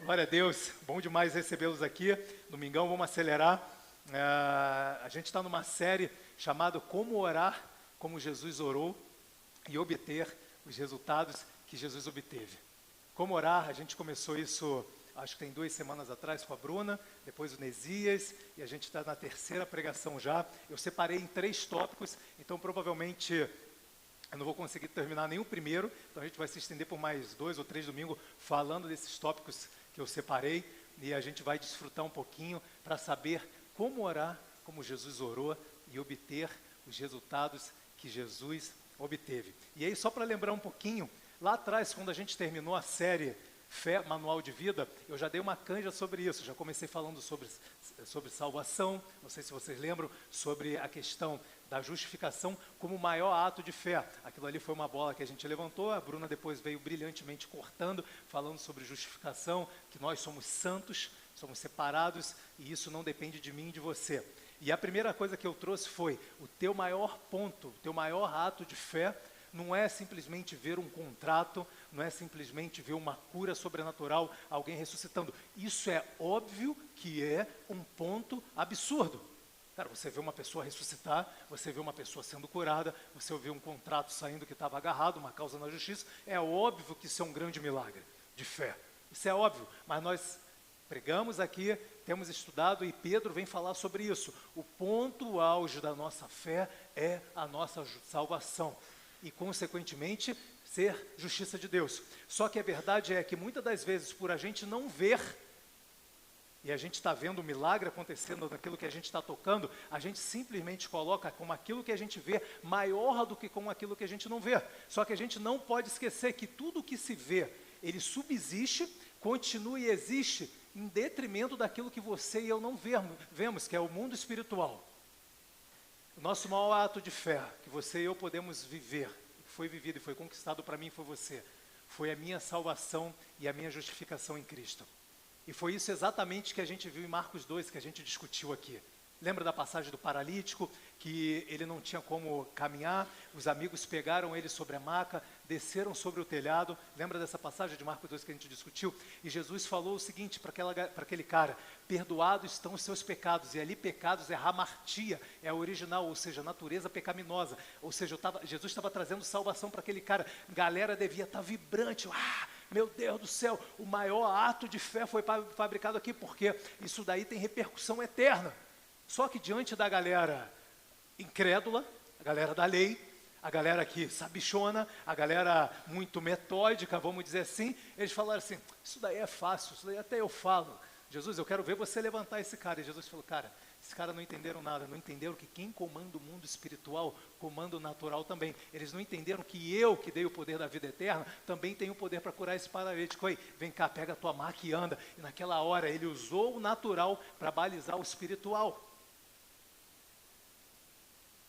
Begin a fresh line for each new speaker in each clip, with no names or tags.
Glória a Deus, bom demais recebê-los aqui. Domingão, vamos acelerar. A gente está numa série chamada Como Orar como Jesus Orou e Obter os Resultados que Jesus obteve. Como orar, a gente começou isso, acho que tem 2 semanas atrás com a Bruna, depois o Nesias, e a gente está na 3ª pregação já. Eu separei em 3 tópicos, então provavelmente eu não vou conseguir terminar nem o primeiro, então a gente vai se estender por mais 2 ou 3 domingos falando desses tópicos que eu separei, e a gente vai desfrutar um pouquinho para saber como orar, como Jesus orou e obter os resultados que Jesus obteve. E aí, só para lembrar um pouquinho, lá atrás, quando a gente terminou a série Fé, Manual de Vida, eu já dei uma canja sobre isso, já comecei falando sobre salvação, não sei se vocês lembram, sobre a questão da justificação como o maior ato de fé. Aquilo ali foi uma bola que a gente levantou, a Bruna depois veio brilhantemente cortando, falando sobre justificação, que nós somos santos, somos separados, e isso não depende de mim e de você. E a primeira coisa que eu trouxe foi, o teu maior ponto, o teu maior ato de fé, não é simplesmente ver um contrato, não é simplesmente ver uma cura sobrenatural, alguém ressuscitando. Isso é óbvio que é um ponto absurdo. Cara, você vê uma pessoa ressuscitar, você vê uma pessoa sendo curada, você vê um contrato saindo que estava agarrado, uma causa na justiça, é óbvio que isso é um grande milagre de fé. Isso é óbvio, mas nós pregamos aqui, temos estudado e Pedro vem falar sobre isso. O ponto auge da nossa fé é a nossa salvação e, consequentemente, ser justiça de Deus. Só que a verdade é que muitas das vezes, por a gente não ver, e a gente está vendo o milagre acontecendo naquilo que a gente está tocando, a gente simplesmente coloca como aquilo que a gente vê maior do que como aquilo que a gente não vê. Só que a gente não pode esquecer que tudo que se vê, ele subsiste, continua e existe em detrimento daquilo que você e eu não vemos, que é o mundo espiritual. O nosso maior ato de fé, que você e eu podemos viver, que foi vivido e foi conquistado para mim e foi você, foi a minha salvação e a minha justificação em Cristo. E foi isso exatamente que a gente viu em Marcos 2, que a gente discutiu aqui. Lembra da passagem do paralítico, que ele não tinha como caminhar, os amigos pegaram ele sobre a maca, desceram sobre o telhado. Lembra dessa passagem de Marcos 2 que a gente discutiu? E Jesus falou o seguinte para aquele cara: perdoados estão os seus pecados. E ali pecados é hamartia, é a original, ou seja, natureza pecaminosa. Ou seja, Jesus estava trazendo salvação para aquele cara. A galera devia estar vibrante. Meu Deus do céu, o maior ato de fé foi fabricado aqui, porque isso daí tem repercussão eterna. Só que diante da galera incrédula, a galera da lei, a galera que sabichona, a galera muito metódica, vamos dizer assim, eles falaram assim: isso daí é fácil, isso daí até eu falo. Jesus, eu quero ver você levantar esse cara. E Jesus falou: cara, esses caras não entenderam nada, não entenderam que quem comanda o mundo espiritual, comanda o natural também. Eles não entenderam que eu, que dei o poder da vida eterna, também tenho o poder para curar esse paralítico. Aí, vem cá, pega a tua maca e anda. E naquela hora ele usou o natural para balizar o espiritual.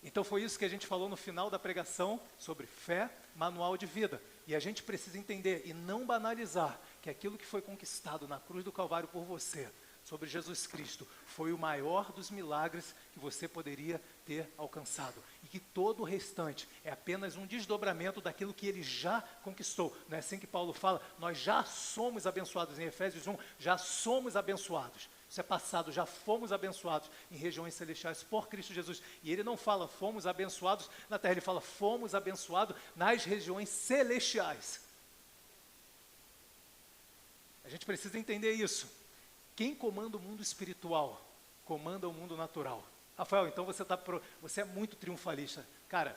Então foi isso que a gente falou no final da pregação sobre fé, manual de vida. E a gente precisa entender e não banalizar que aquilo que foi conquistado na cruz do Calvário por você, sobre Jesus Cristo, foi o maior dos milagres que você poderia ter alcançado. E que todo o restante é apenas um desdobramento daquilo que ele já conquistou. Não é assim que Paulo fala? Nós já somos abençoados. Em Efésios 1, já somos abençoados. Isso é passado, já fomos abençoados em regiões celestiais por Cristo Jesus. E ele não fala fomos abençoados na terra, ele fala fomos abençoados nas regiões celestiais. A gente precisa entender isso. Quem comanda o mundo espiritual, comanda o mundo natural. Rafael, então você é muito triunfalista. Cara,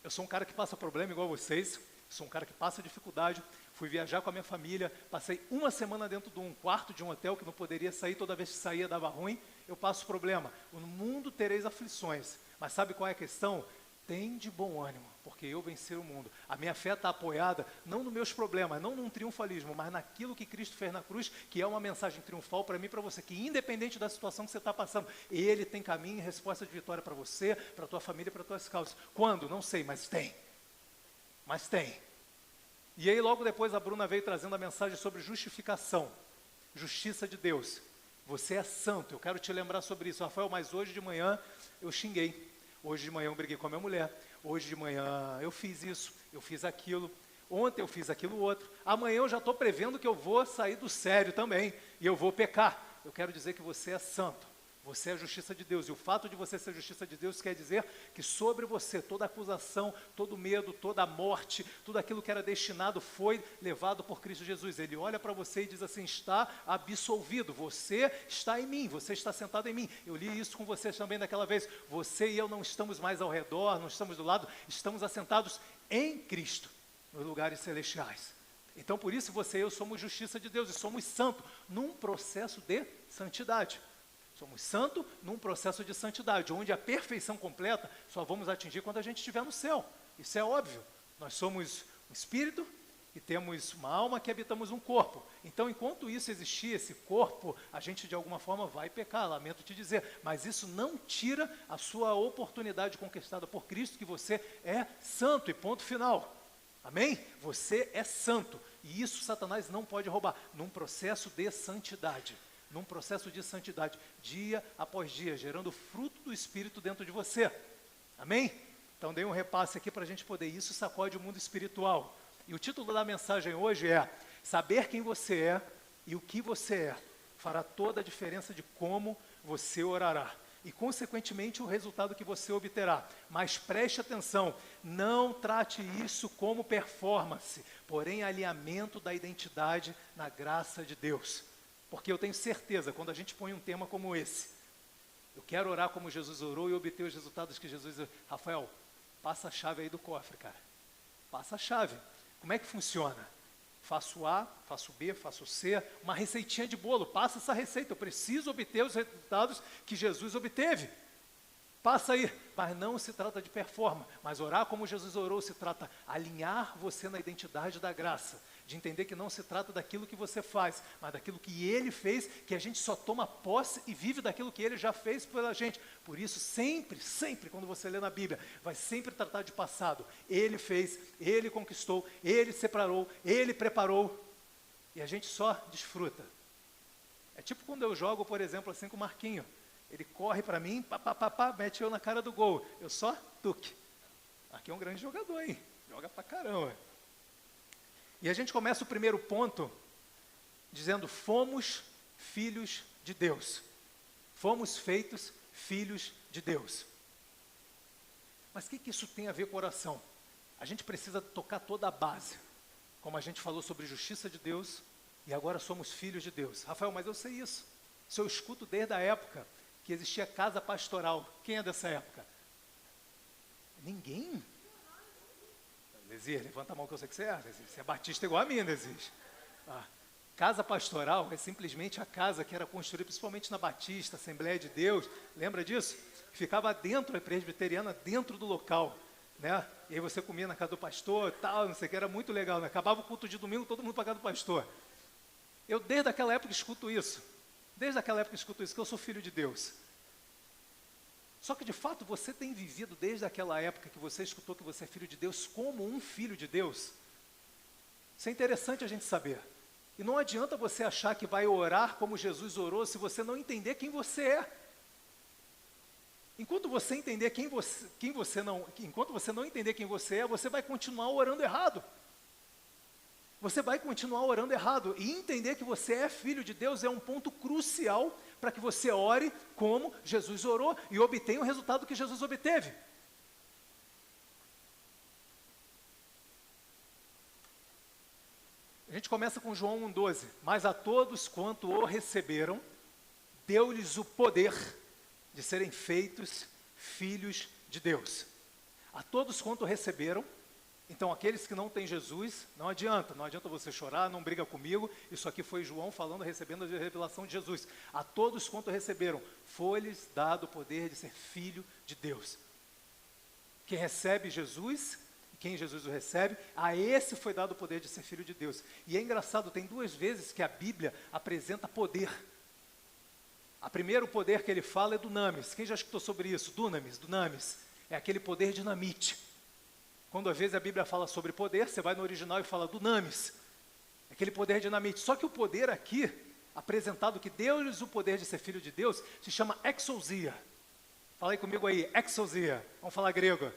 eu sou um cara que passa problema igual vocês, sou um cara que passa dificuldade. Fui viajar com a minha família, passei 1 semana dentro de um quarto de um hotel que não poderia sair, toda vez que saía dava ruim. Eu passo problema. No mundo tereis aflições, mas sabe qual é a questão? Tem de bom ânimo, porque eu venci o mundo. A minha fé está apoiada não nos meus problemas, não num triunfalismo, mas naquilo que Cristo fez na cruz, que é uma mensagem triunfal para mim e para você, que independente da situação que você está passando, Ele tem caminho e resposta de vitória para você, para a tua família e para as tuas causas. Quando? Não sei, mas tem. Mas tem. E aí logo depois a Bruna veio trazendo a mensagem sobre justificação, justiça de Deus. Você é santo, eu quero te lembrar sobre isso. Rafael, mas hoje de manhã eu xinguei, hoje de manhã eu briguei com a minha mulher, hoje de manhã eu fiz isso, eu fiz aquilo. ontem eu fiz aquilo outro, amanhã eu já estou prevendo que eu vou sair do sério também, e eu vou pecar. Eu quero dizer que você é santo, você é a justiça de Deus, e o fato de você ser a justiça de Deus quer dizer que sobre você toda acusação, todo medo, toda morte, tudo aquilo que era destinado foi levado por Cristo Jesus. Ele olha para você e diz assim, está absolvido, você está em mim, você está sentado em mim. Eu li isso com vocês também daquela vez, você e eu não estamos mais ao redor, não estamos do lado, estamos assentados em Cristo, nos lugares celestiais. Então por isso você e eu somos justiça de Deus e somos santos num processo de santidade. Somos santos num processo de santidade, onde a perfeição completa só vamos atingir quando a gente estiver no céu. Isso é óbvio. Nós somos um espírito e temos uma alma que habitamos um corpo. Então, enquanto isso existir, esse corpo, a gente de alguma forma vai pecar, lamento te dizer. Mas isso não tira a sua oportunidade conquistada por Cristo, que você é santo e ponto final. Amém? Você é santo. E isso Satanás não pode roubar, num processo de santidade. Num processo de santidade, dia após dia, gerando fruto do Espírito dentro de você. Amém? Então dei um repasse aqui para a gente poder, isso sacode o mundo espiritual. E o título da mensagem hoje é, saber quem você é e o que você é, fará toda a diferença de como você orará. E consequentemente o resultado que você obterá. Mas preste atenção, não trate isso como performance, porém alinhamento da identidade na graça de Deus. Porque eu tenho certeza, quando a gente põe um tema como esse, eu quero orar como Jesus orou e obter os resultados que Jesus... Rafael, passa a chave aí do cofre, cara. Passa a chave. Como é que funciona? Faço A, faço B, faço C, uma receitinha de bolo, passa essa receita, eu preciso obter os resultados que Jesus obteve. Passa aí, mas não se trata de performance, mas orar como Jesus orou se trata de alinhar você na identidade da graça, de entender que não se trata daquilo que você faz, mas daquilo que Ele fez, que a gente só toma posse e vive daquilo que Ele já fez pela gente. Por isso, sempre, sempre, quando você lê na Bíblia, vai sempre tratar de passado. Ele fez, Ele conquistou, Ele separou, Ele preparou, e a gente só desfruta. É tipo quando eu jogo, por exemplo, assim com o Marquinho. Ele corre para mim, mete eu na cara do gol. Eu só tuque. Aqui é um grande jogador, hein? Joga pra caramba. E a gente começa o primeiro ponto dizendo, fomos filhos de Deus. Fomos feitos filhos de Deus. Mas o que isso tem a ver com oração? A gente precisa tocar toda a base. Como a gente falou sobre justiça de Deus, e agora somos filhos de Deus. Rafael, mas eu sei isso. Isso eu escuto desde a época que existia casa pastoral. Quem é dessa época? Ninguém? Desir, levanta a mão que eu sei que você é. Você é batista igual a mim, Desir. Casa pastoral é simplesmente a casa que era construída principalmente na Batista, Assembleia de Deus. Lembra disso? Ficava dentro, a presbiteriana, dentro do local. Né? E aí você comia na casa do pastor, tal, não sei o que, era muito legal. Né? Acabava o culto de domingo, todo mundo para a casa do pastor. Eu desde aquela época escuto isso. Desde aquela época escuto isso, que eu sou filho de Deus. Só que de fato você tem vivido desde aquela época que você escutou que você é filho de Deus como um filho de Deus? Isso é interessante a gente saber. E não adianta você achar que vai orar como Jesus orou se você não entender quem você é. Enquanto você entender enquanto você não entender quem você é, você vai continuar orando errado. Você vai continuar orando errado. E entender que você é filho de Deus é um ponto crucial para que você ore como Jesus orou e obtenha o resultado que Jesus obteve. A gente começa com João 1,12. Mas a todos quanto o receberam, deu-lhes o poder de serem feitos filhos de Deus. A todos quanto receberam. Então, aqueles que não têm Jesus, não adianta você chorar, não briga comigo, isso aqui foi João falando, recebendo a revelação de Jesus. A todos quanto receberam, foi-lhes dado o poder de ser filho de Deus. Quem recebe Jesus, quem Jesus o recebe, a esse foi dado o poder de ser filho de Deus. E é engraçado, tem 2 vezes que a Bíblia apresenta poder. A primeiro poder que ele fala é dunamis. Quem já escutou sobre isso? Dunamis. É aquele poder dinamite. Quando às vezes a Bíblia fala sobre poder, você vai no original e fala dunamis, aquele poder dinamite. Só que o poder aqui, apresentado que deu-lhes o poder de ser filho de Deus, se chama exousia. Fala aí comigo aí, exousia. Vamos falar grego.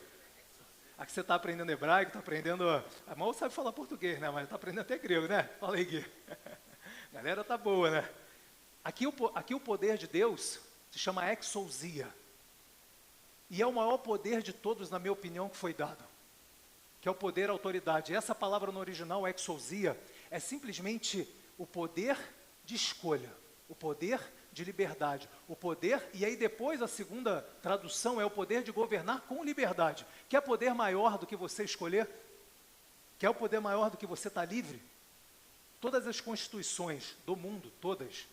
Aqui você está aprendendo hebraico, está aprendendo... A mal sabe falar português, né? Mas está aprendendo até grego, né? Fala aí, Gui. A galera tá boa, né? Aqui o poder de Deus se chama exousia. E é o maior poder de todos, na minha opinião, que foi dado. Que é o poder, a autoridade. Essa palavra no original, exousia, é simplesmente o poder de escolha. O poder de liberdade. O poder, e aí depois a segunda tradução é o poder de governar com liberdade. Quer poder maior do que você escolher? Quer o poder maior do que você estar livre? Todas as constituições do mundo, todas,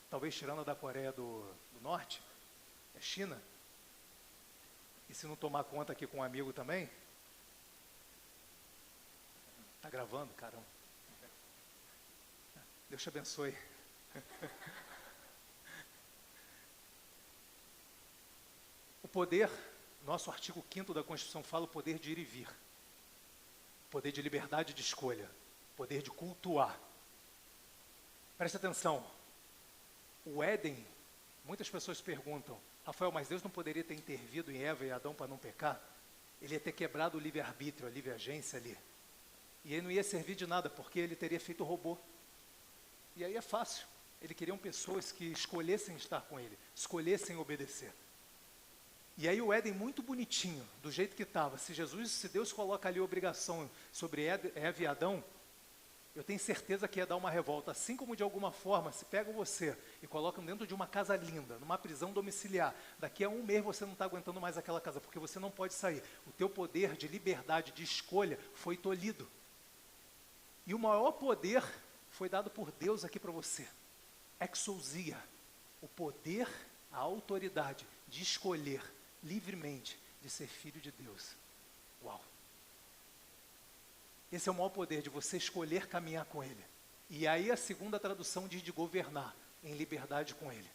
talvez tirando a da Coreia do Norte, a China, e se não tomar conta aqui com um amigo também, tá gravando, caramba. Deus te abençoe. O poder, nosso artigo 5º da Constituição fala o poder de ir e vir, poder de liberdade de escolha, poder de cultuar. Preste atenção, o Éden, muitas pessoas perguntam, Rafael, mas Deus não poderia ter intervido em Eva e Adão para não pecar? Ele ia ter quebrado o livre-arbítrio, a livre-agência ali. E ele não ia servir de nada, porque ele teria feito robô. E aí é fácil. Ele queria pessoas que escolhessem estar com ele, escolhessem obedecer. E aí o Éden muito bonitinho, do jeito que estava. Se Deus coloca ali a obrigação sobre Eva e Adão, eu tenho certeza que ia dar uma revolta. Assim como de alguma forma, se pegam você e colocam dentro de uma casa linda, numa prisão domiciliar, daqui a um mês você não está aguentando mais aquela casa, porque você não pode sair. O teu poder de liberdade, de escolha, foi tolhido. E o maior poder foi dado por Deus aqui para você. Exousia, o poder, a autoridade de escolher livremente, de ser filho de Deus. Uau! Esse é o maior poder, de você escolher caminhar com Ele. E aí a segunda tradução diz de governar, em liberdade com Ele.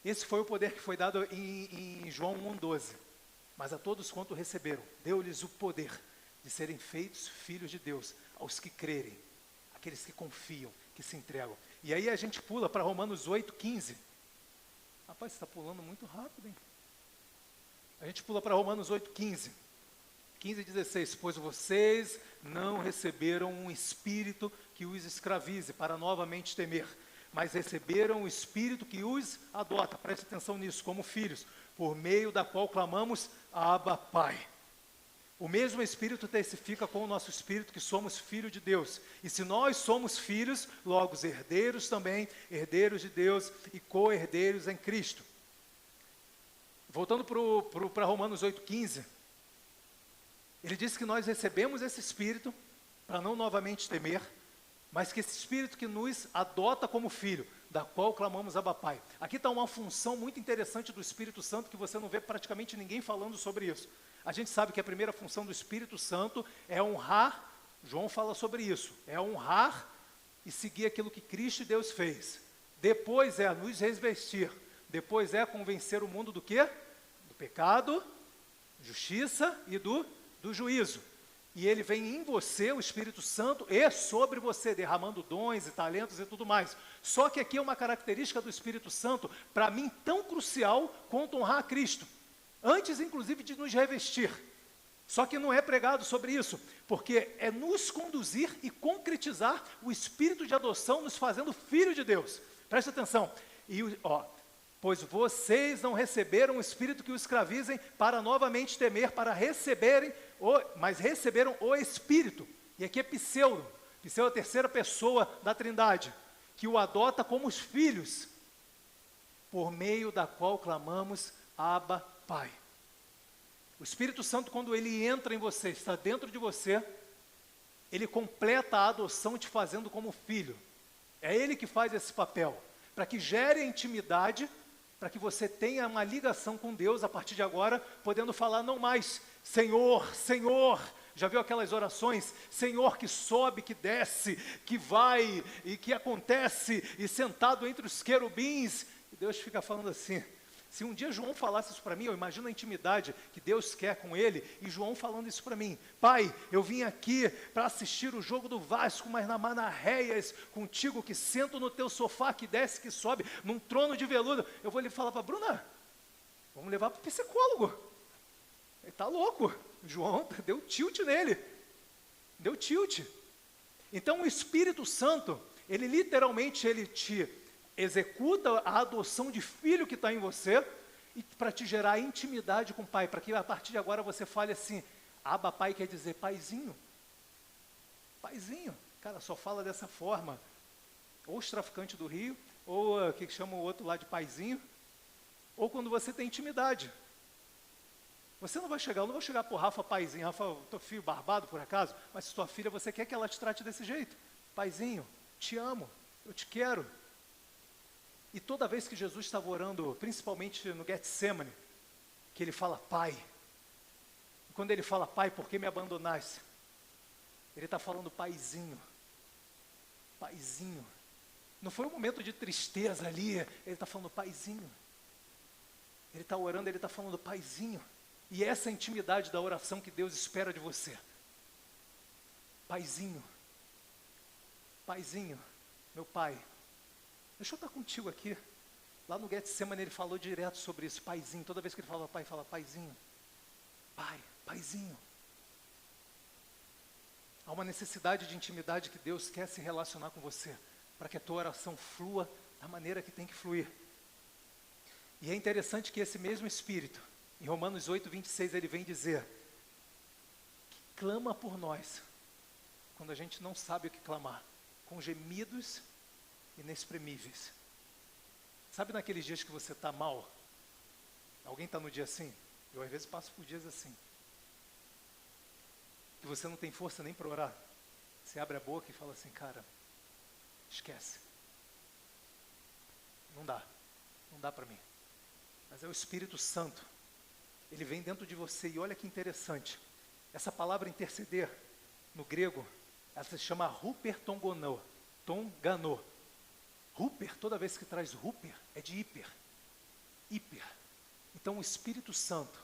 Esse foi o poder que foi dado em João 1,12. Mas a todos quanto receberam, deu-lhes o poder de serem feitos filhos de Deus, aos que crerem, aqueles que confiam, que se entregam. E aí a gente pula para Romanos 8,15. Rapaz, você está pulando muito rápido, hein? A gente pula para Romanos 8,15. 15 e 16, pois vocês não receberam um espírito que os escravize para novamente temer, mas receberam o espírito que os adota, preste atenção nisso, como filhos, por meio da qual clamamos, Abba, Pai. O mesmo Espírito testifica com o nosso espírito que somos filhos de Deus. E se nós somos filhos, logo herdeiros também, herdeiros de Deus e co-herdeiros em Cristo. Voltando para Romanos 8,15, ele diz que nós recebemos esse Espírito para não novamente temer, mas que esse Espírito que nos adota como filho, da qual clamamos Abba, Pai. Aqui está uma função muito interessante do Espírito Santo que você não vê praticamente ninguém falando sobre isso. A gente sabe que a primeira função do Espírito Santo é honrar, João fala sobre isso, é honrar e seguir aquilo que Cristo e Deus fez. Depois é nos revestir, depois é convencer o mundo do quê? Do pecado, justiça e do juízo. E ele vem em você, o Espírito Santo, e sobre você, derramando dons e talentos e tudo mais. Só que aqui é uma característica do Espírito Santo, para mim, tão crucial quanto honrar a Cristo. Antes, inclusive, de nos revestir. Só que não é pregado sobre isso, porque é nos conduzir e concretizar o Espírito de adoção, nos fazendo filho de Deus. Preste atenção. Pois vocês não receberam o Espírito que os escravizem para novamente temer, mas receberam o Espírito. E aqui é pseudo. Pseudo é a terceira pessoa da Trindade, que o adota como os filhos, por meio da qual clamamos Abba, Pai. O Espírito Santo, quando ele entra em você, está dentro de você, ele completa a adoção te fazendo como filho. É ele que faz esse papel, para que gere a intimidade, para que você tenha uma ligação com Deus a partir de agora, podendo falar não mais, Senhor, Senhor. Já viu aquelas orações? Senhor que sobe, que desce, que vai e que acontece, e sentado entre os querubins. E Deus fica falando assim. Se um dia João falasse isso para mim, eu imagino a intimidade que Deus quer com ele, e João falando isso para mim. Pai, eu vim aqui para assistir o jogo do Vasco, mas na Manarréias, contigo que sento no teu sofá, que desce, que sobe, num trono de veludo. Eu vou lhe falar para Bruna, vamos levar para o psicólogo. Ele está louco. João deu tilt nele. Deu tilt. Então o Espírito Santo, ele literalmente, ele te executa a adoção de filho que está em você, e para te gerar intimidade com o Pai, para que a partir de agora você fale assim, Abba Pai quer dizer paizinho. Paizinho. Cara, só fala dessa forma. Ou os traficantes do Rio, ou o que chamam o outro lá de paizinho, ou quando você tem intimidade. Você não vai chegar, eu não vou chegar para o Rafa paizinho, Rafa, teu filho barbado por acaso, mas se tua filha, você quer que ela te trate desse jeito. Paizinho, te amo, eu te quero. E toda vez que Jesus estava orando, principalmente no Getsemane, que ele fala, Pai, e quando ele fala, Pai, por que me abandonaste? Ele está falando paizinho, paizinho. Não foi um momento de tristeza ali, ele está falando paizinho. Ele está orando, ele está falando paizinho. E essa é a intimidade da oração que Deus espera de você. Paizinho, paizinho, meu pai, deixa eu estar contigo aqui. Lá no Getsemane ele falou direto sobre isso, paizinho. Toda vez que ele fala pai, fala paizinho. Pai, paizinho. Há uma necessidade de intimidade que Deus quer se relacionar com você, para que a tua oração flua da maneira que tem que fluir. E é interessante que esse mesmo Espírito, em Romanos 8, 26, ele vem dizer que clama por nós, quando a gente não sabe o que clamar, com gemidos inexprimíveis. Sabe naqueles dias que você está mal? Alguém está no dia assim? Eu às vezes passo por dias assim. Que você não tem força nem para orar. Você abre a boca e fala assim, cara, esquece. Não dá para mim. Mas é o Espírito Santo. Ele vem dentro de você e olha que interessante. Essa palavra interceder, no grego, ela se chama hupertongonô, tonganô. Huper, toda vez que traz huper, é de hiper. Hiper. Então o Espírito Santo,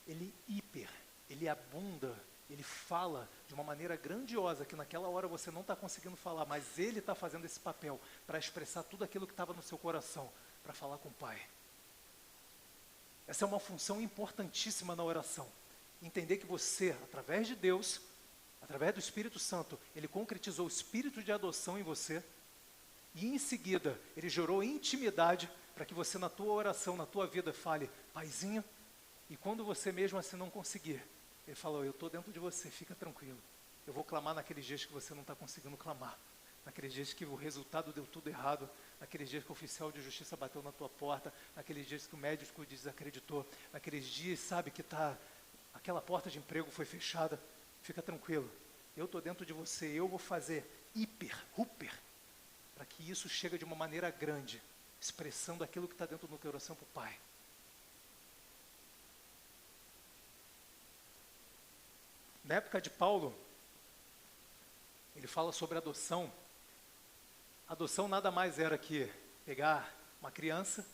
ele abunda, ele fala de uma maneira grandiosa, que naquela hora você não está conseguindo falar, mas ele está fazendo esse papel para expressar tudo aquilo que estava no seu coração, para falar com o Pai. Essa é uma função importantíssima na oração. Entender que você, através de Deus, através do Espírito Santo, ele concretizou o espírito de adoção em você, e em seguida, ele gerou intimidade para que você na tua oração, na tua vida, fale, paizinho, e quando você mesmo assim não conseguir, ele falou, eu estou dentro de você, fica tranquilo. Eu vou clamar naqueles dias que você não está conseguindo clamar. Naqueles dias que o resultado deu tudo errado. Naqueles dias que o oficial de justiça bateu na tua porta. Naqueles dias que o médico desacreditou. Naqueles dias, sabe, que aquela porta de emprego foi fechada. Fica tranquilo. Eu estou dentro de você. Eu vou fazer hiper, para que isso chegue de uma maneira grande, expressando aquilo que está dentro do teu coração para o Pai. Na época de Paulo, ele fala sobre adoção. Adoção nada mais era que pegar uma criança,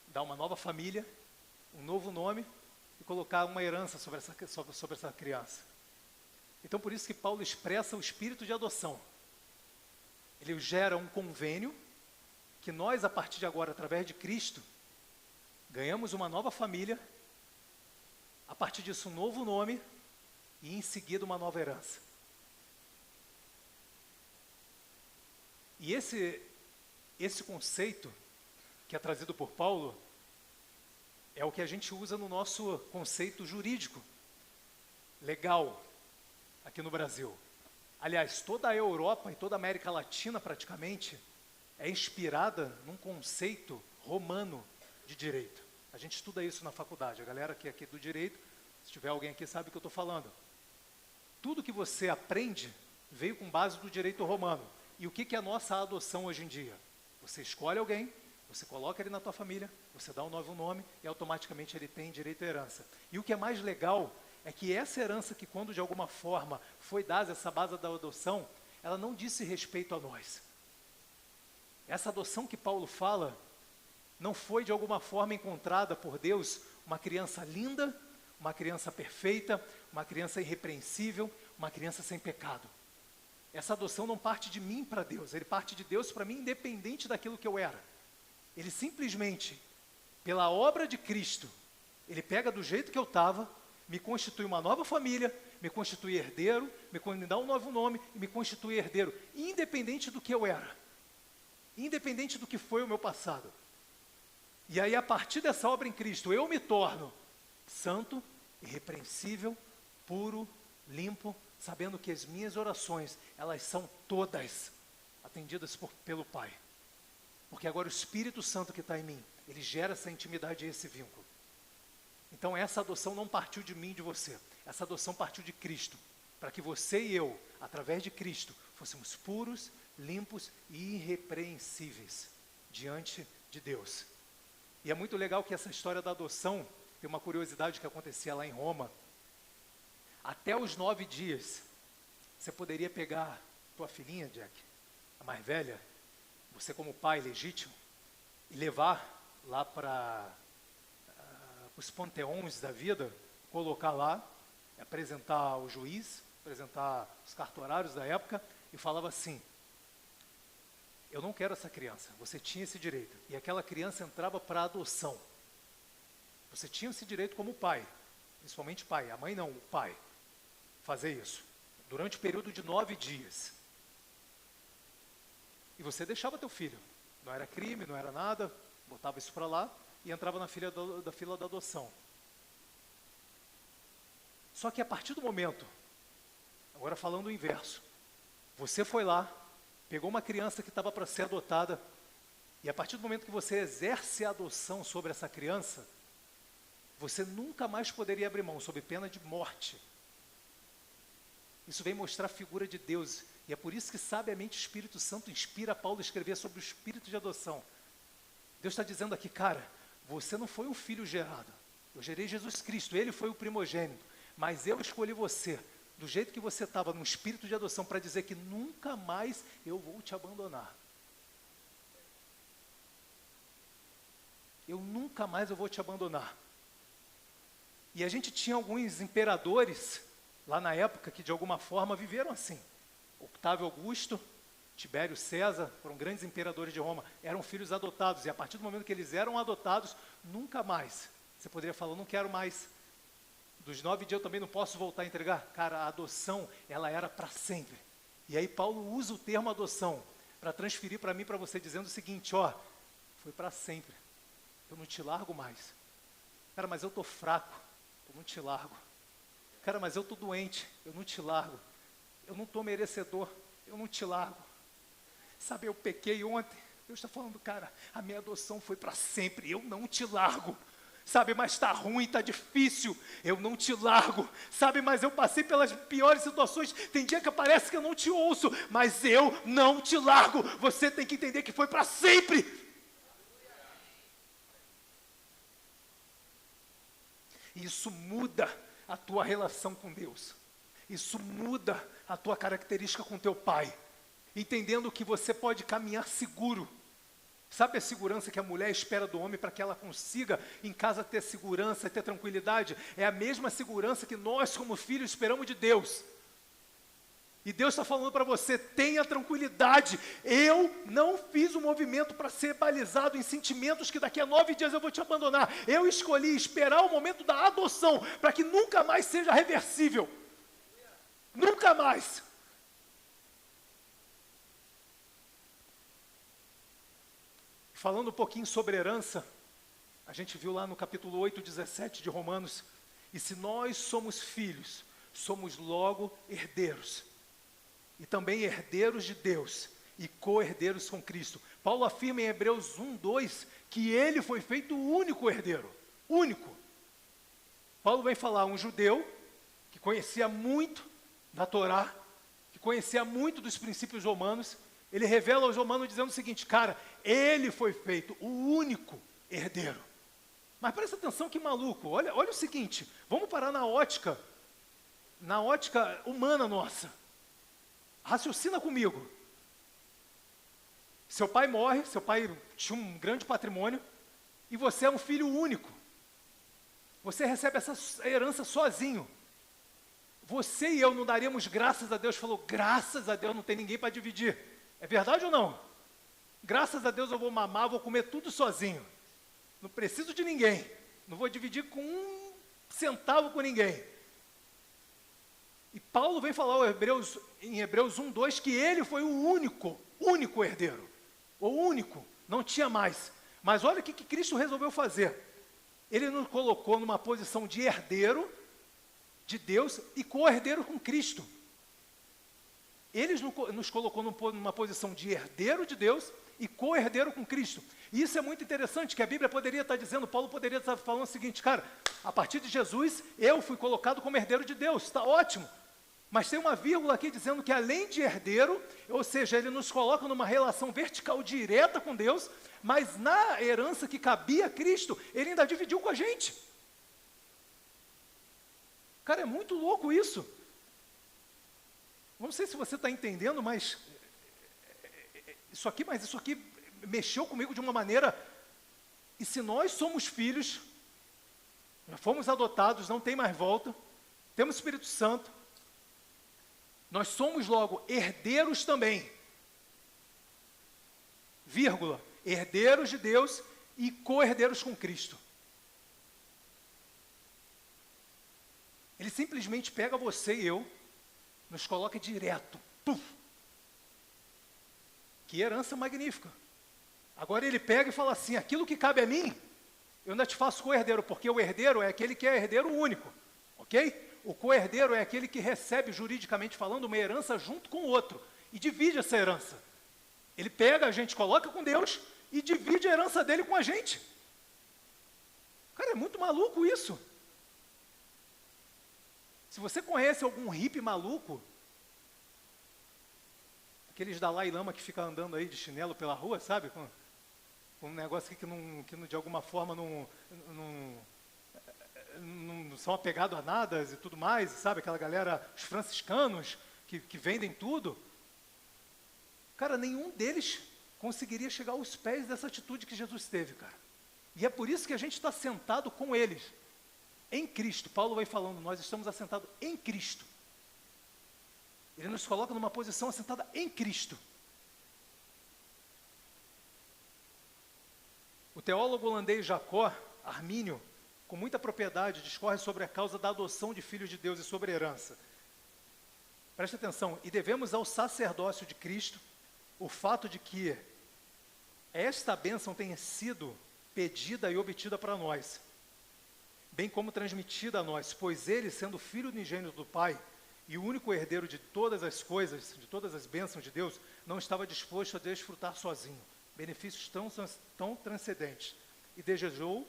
dar uma nova família, um novo nome e colocar uma herança sobre essa criança. Então por isso que Paulo expressa o espírito de adoção. Ele gera um convênio que nós, a partir de agora, através de Cristo, ganhamos uma nova família, a partir disso um novo nome e em seguida uma nova herança. E esse conceito que é trazido por Paulo é o que a gente usa no nosso conceito jurídico, legal, aqui no Brasil. Aliás, toda a Europa e toda a América Latina praticamente é inspirada num conceito romano de direito. A gente estuda isso na faculdade, a galera que é aqui do direito, se tiver alguém aqui sabe o que eu estou falando. Tudo que você aprende veio com base do direito romano. E o que é a nossa adoção hoje em dia? Você escolhe alguém, você coloca ele na tua família, você dá um novo nome e automaticamente ele tem direito à herança. E o que é mais legal é que essa herança que quando de alguma forma foi dada, essa base da adoção, ela não disse respeito a nós. Essa adoção que Paulo fala não foi de alguma forma encontrada por Deus uma criança linda, uma criança perfeita, uma criança irrepreensível, uma criança sem pecado. Essa adoção não parte de mim para Deus, ele parte de Deus para mim independente daquilo que eu era. Ele simplesmente, pela obra de Cristo, Ele pega do jeito que eu estava, me constitui uma nova família, me constitui herdeiro, me dá um novo nome e me constitui herdeiro, independente do que eu era, independente do que foi o meu passado. E aí, a partir dessa obra em Cristo, eu me torno santo, irrepreensível, puro, limpo, sabendo que as minhas orações, elas são todas atendidas pelo Pai. Porque agora o Espírito Santo que está em mim, ele gera essa intimidade e esse vínculo. Então essa adoção não partiu de mim e de você. Essa adoção partiu de Cristo. Para que você e eu, através de Cristo, fôssemos puros, limpos e irrepreensíveis diante de Deus. E é muito legal que essa história da adoção, tem uma curiosidade que acontecia lá em Roma. Até os 9 dias, você poderia pegar tua filhinha, Jack, a mais velha, você como pai legítimo, e levar lá para os panteões da vida, colocar lá, apresentar ao juiz, apresentar os cartorários da época, e falava assim: eu não quero essa criança, você tinha esse direito. E aquela criança entrava para adoção. Você tinha esse direito como pai, principalmente pai, a mãe não, o pai, fazer isso, durante o período de 9 dias. E você deixava teu filho, não era crime, não era nada, botava isso para lá e entrava na fila da adoção. Só que a partir do momento, agora falando o inverso, você foi lá, pegou uma criança que estava para ser adotada, e a partir do momento que você exerce a adoção sobre essa criança, você nunca mais poderia abrir mão, sob pena de morte. Isso vem mostrar a figura de Deus, e é por isso que sabiamente o Espírito Santo inspira Paulo a escrever sobre o espírito de adoção. Deus está dizendo aqui, cara, você não foi um filho gerado, eu gerei Jesus Cristo, ele foi o primogênito, mas eu escolhi você, do jeito que você estava, num espírito de adoção, para dizer que nunca mais eu vou te abandonar. Eu nunca mais eu vou te abandonar. E a gente tinha alguns imperadores, lá na época, que de alguma forma viveram assim. Octávio Augusto, Tibério César, foram grandes imperadores de Roma, eram filhos adotados, e a partir do momento que eles eram adotados, nunca mais. Você poderia falar, não quero mais. Dos 9 dias eu também não posso voltar a entregar. Cara, a adoção, ela era para sempre. E aí Paulo usa o termo adoção, para transferir para mim, para você, dizendo o seguinte, ó, foi para sempre. Eu não te largo mais. Cara, mas eu estou fraco, eu não te largo. Cara, mas eu estou doente, eu não te largo. Eu não estou merecedor, eu não te largo. Sabe, eu pequei ontem. Deus está falando, cara, a minha adoção foi para sempre, eu não te largo. Sabe, mas está ruim, está difícil, eu não te largo. Sabe, mas eu passei pelas piores situações, tem dia que parece que eu não te ouço, mas eu não te largo. Você tem que entender que foi para sempre. Isso muda a tua relação com Deus. Isso muda a tua característica com teu pai. Entendendo que você pode caminhar seguro. Sabe a segurança que a mulher espera do homem para que ela consiga em casa ter segurança, ter tranquilidade? É a mesma segurança que nós como filhos esperamos de Deus. E Deus está falando para você, tenha tranquilidade. Eu não fiz um movimento para ser balizado em sentimentos que daqui a 9 dias eu vou te abandonar. Eu escolhi esperar o momento da adoção para que nunca mais seja reversível. Nunca mais. Falando um pouquinho sobre herança, a gente viu lá no capítulo 8, 17 de Romanos, e se nós somos filhos, somos logo herdeiros, e também herdeiros de Deus, e co-herdeiros com Cristo. Paulo afirma em Hebreus 1, 2, que ele foi feito o único herdeiro, único. Paulo vem falar, um judeu, que conhecia muito da Torá, que conhecia muito dos princípios romanos, ele revela aos romanos dizendo o seguinte, cara, ele foi feito o único herdeiro. Mas presta atenção que maluco, olha o seguinte, vamos parar na ótica humana nossa. Raciocina comigo. Seu pai morre, seu pai tinha um grande patrimônio, e você é um filho único. Você recebe essa herança sozinho. Você e eu não daríamos graças a Deus, falou, graças a Deus não tem ninguém para dividir. É verdade ou não? Graças a Deus eu vou mamar, vou comer tudo sozinho. Não preciso de ninguém. não vou dividir com um centavo com ninguém. E Paulo vem falar em Hebreus 1:2 que ele foi o único herdeiro. O único, não tinha mais. Mas olha o que Cristo resolveu fazer. Ele nos colocou numa posição de herdeiro de Deus e co-herdeiro com Cristo. Ele nos colocou numa posição de herdeiro de Deus e co-herdeiro com Cristo. E isso é muito interessante, que a Bíblia poderia estar dizendo, Paulo poderia estar falando o seguinte, cara, a partir de Jesus, eu fui colocado como herdeiro de Deus, está ótimo. Mas tem uma vírgula aqui dizendo que além de herdeiro, ou seja, ele nos coloca numa relação vertical direta com Deus, mas na herança que cabia a Cristo, ele ainda dividiu com a gente. Cara, é muito louco isso. Não sei se você está entendendo, mas isso aqui mexeu comigo de uma maneira. E se nós somos filhos, já fomos adotados, não tem mais volta, temos o Espírito Santo, nós somos logo herdeiros também, vírgula, herdeiros de Deus e co-herdeiros com Cristo. Ele simplesmente pega você e eu, nos coloca direto, puf. Que herança magnífica. Agora ele pega e fala assim, aquilo que cabe a mim, eu ainda te faço co-herdeiro, porque o herdeiro é aquele que é herdeiro único, ok? O co-herdeiro é aquele que recebe, juridicamente falando, uma herança junto com o outro, e divide essa herança. Ele pega, a gente coloca com Deus, e divide a herança dele com a gente. Cara, é muito maluco isso. Se você conhece algum hippie maluco, aqueles Dalai Lama que fica andando aí de chinelo pela rua, sabe? Com um negócio que não, de alguma forma não são apegados a nada e tudo mais, sabe? Aquela galera, os franciscanos, que vendem tudo. Cara, nenhum deles conseguiria chegar aos pés dessa atitude que Jesus teve, cara. E é por isso que a gente está sentado com eles, em Cristo. Paulo vai falando, nós estamos assentados em Cristo. Ele nos coloca numa posição assentada em Cristo. O teólogo holandês Jacó Arminio, com muita propriedade, discorre sobre a causa da adoção de filhos de Deus e sobre a herança. Preste atenção, e devemos ao sacerdócio de Cristo o fato de que esta bênção tenha sido pedida e obtida para nós, bem como transmitida a nós, pois ele, sendo filho unigênito do Pai, e o único herdeiro de todas as coisas, de todas as bênçãos de Deus, não estava disposto a desfrutar sozinho benefícios tão transcendentes, e desejou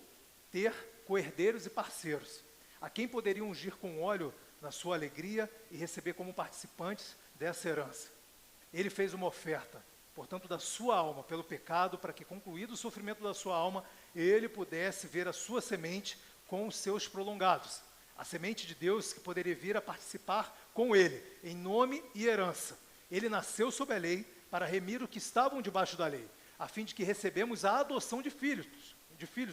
ter co-herdeiros e parceiros, a quem poderia ungir com óleo na sua alegria e receber como participantes dessa herança. Ele fez uma oferta, portanto, da sua alma pelo pecado, para que, concluído o sofrimento da sua alma, ele pudesse ver a sua semente com os seus prolongados, a semente de Deus que poderia vir a participar com ele, em nome e herança. Ele nasceu sob a lei para remir os que estavam debaixo da lei, a fim de que recebemos a adoção de filhos.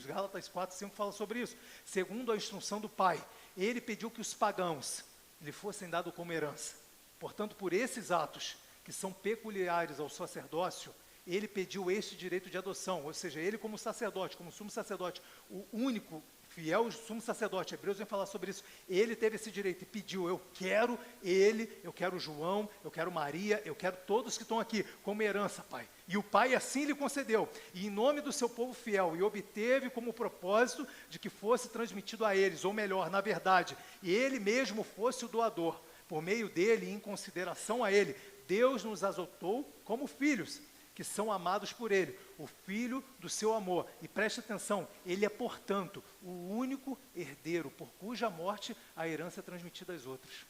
Gálatas 4:5 fala sobre isso. Segundo a instrução do Pai, ele pediu que os pagãos lhe fossem dados como herança. Portanto, por esses atos que são peculiares ao sacerdócio, ele pediu este direito de adoção, ou seja, ele como sacerdote, como sumo sacerdote, o único fiel sumo sacerdote, Hebreus vem falar sobre isso, ele teve esse direito e pediu, eu quero ele, eu quero João, eu quero Maria, eu quero todos que estão aqui como herança, Pai. E o Pai assim lhe concedeu, e em nome do seu povo fiel, e obteve como propósito de que fosse transmitido a eles, ou melhor, na verdade, e ele mesmo fosse o doador. Por meio dele, em consideração a ele, Deus nos adotou como filhos, que são amados por ele, o filho do seu amor. E preste atenção, ele é, portanto, o único herdeiro, por cuja morte a herança é transmitida aos outros.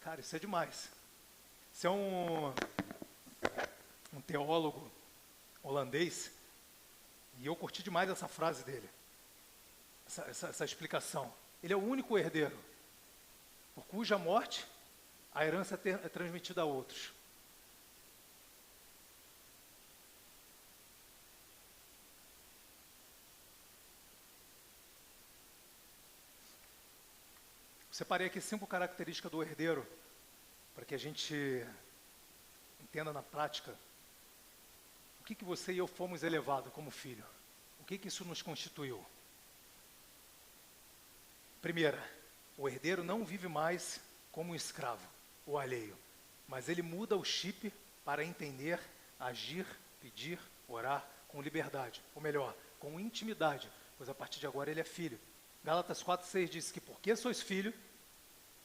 Cara, isso é demais. Isso é um teólogo holandês, e eu curti demais essa frase dele, essa explicação. Ele é o único herdeiro, por cuja morte a herança é transmitida a outros. Separei aqui 5 características do herdeiro, para que a gente entenda na prática o que você e eu fomos elevados como filho. O que isso nos constituiu? Primeira, o herdeiro não vive mais como um escravo ou alheio, mas ele muda o chip para entender, agir, pedir, orar com liberdade, ou melhor, com intimidade, pois a partir de agora ele é filho. Gálatas 4:6 diz que porque sois filho,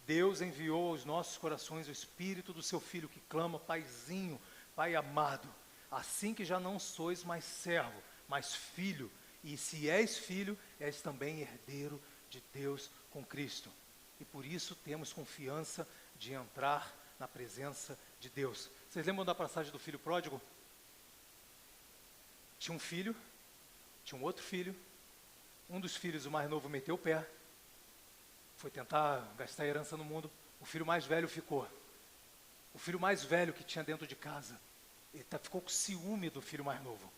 Deus enviou aos nossos corações o Espírito do seu Filho, que clama, Paizinho, Pai amado. Assim que já não sois mais servo, mas filho, e se és filho, és também herdeiro de Deus com Cristo. E por isso temos confiança de entrar na presença de Deus. Vocês lembram da passagem do filho pródigo? Tinha um filho, tinha um outro filho, um dos filhos, o mais novo, meteu o pé, foi tentar gastar a herança no mundo, o filho mais velho ficou. O filho mais velho que tinha dentro de casa, ele ficou com ciúme do filho mais novo.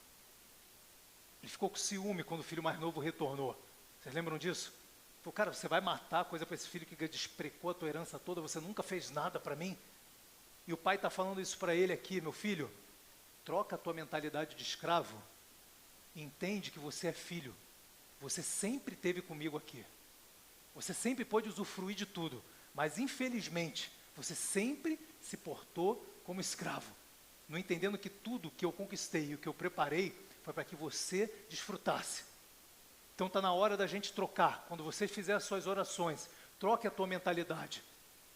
Ele ficou com ciúme quando o filho mais novo retornou. Vocês lembram disso? Falou, cara, você vai matar coisa para esse filho que desprecou a tua herança toda, você nunca fez nada para mim? E o pai está falando isso para ele aqui, meu filho, troca a tua mentalidade de escravo, entende que você é filho, você sempre esteve comigo aqui. Você sempre pôde usufruir de tudo, mas infelizmente, você sempre se portou como escravo, não entendendo que tudo que eu conquistei e o que eu preparei foi para que você desfrutasse. Então está na hora da gente trocar. Quando você fizer as suas orações, troque a tua mentalidade.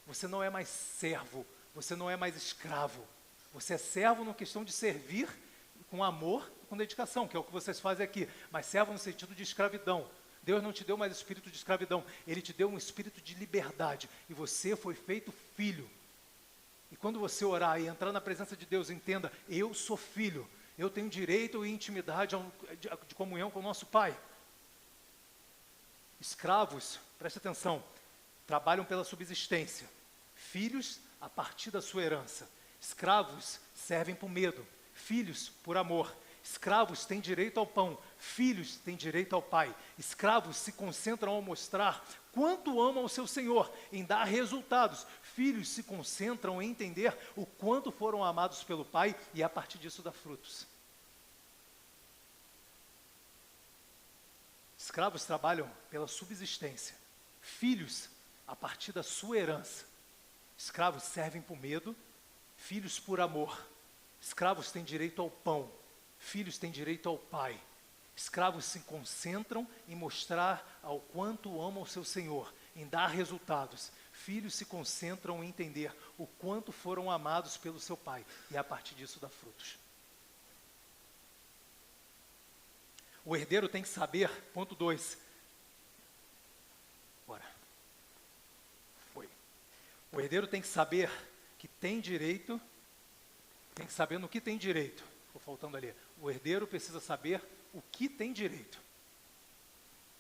Você não é mais servo, você não é mais escravo. Você é servo na questão de servir com amor e com dedicação, que é o que vocês fazem aqui, mas servo no sentido de escravidão. Deus não te deu mais espírito de escravidão, Ele te deu um espírito de liberdade, e você foi feito filho. E quando você orar e entrar na presença de Deus, entenda, eu sou filho, eu tenho direito e intimidade de comunhão com o nosso Pai. Escravos, preste atenção, trabalham pela subsistência, filhos a partir da sua herança. Escravos servem por medo, filhos por amor. Escravos têm direito ao pão, filhos têm direito ao pai. Escravos se concentram ao mostrar quanto amam o seu Senhor, em dar resultados. Filhos se concentram em entender o quanto foram amados pelo pai e a partir disso dá frutos. Escravos trabalham pela subsistência, filhos a partir da sua herança. Escravos servem por medo, filhos por amor. Escravos têm direito ao pão, filhos têm direito ao pai. Escravos se concentram em mostrar ao quanto amam o seu Senhor, em dar resultados. Filhos se concentram em entender o quanto foram amados pelo seu pai, e a partir disso dá frutos. O herdeiro tem que saber, ponto 2. Bora. Foi. O herdeiro tem que saber que tem direito, tem que saber no que tem direito. Ficou faltando ali. O herdeiro precisa saber o que tem direito.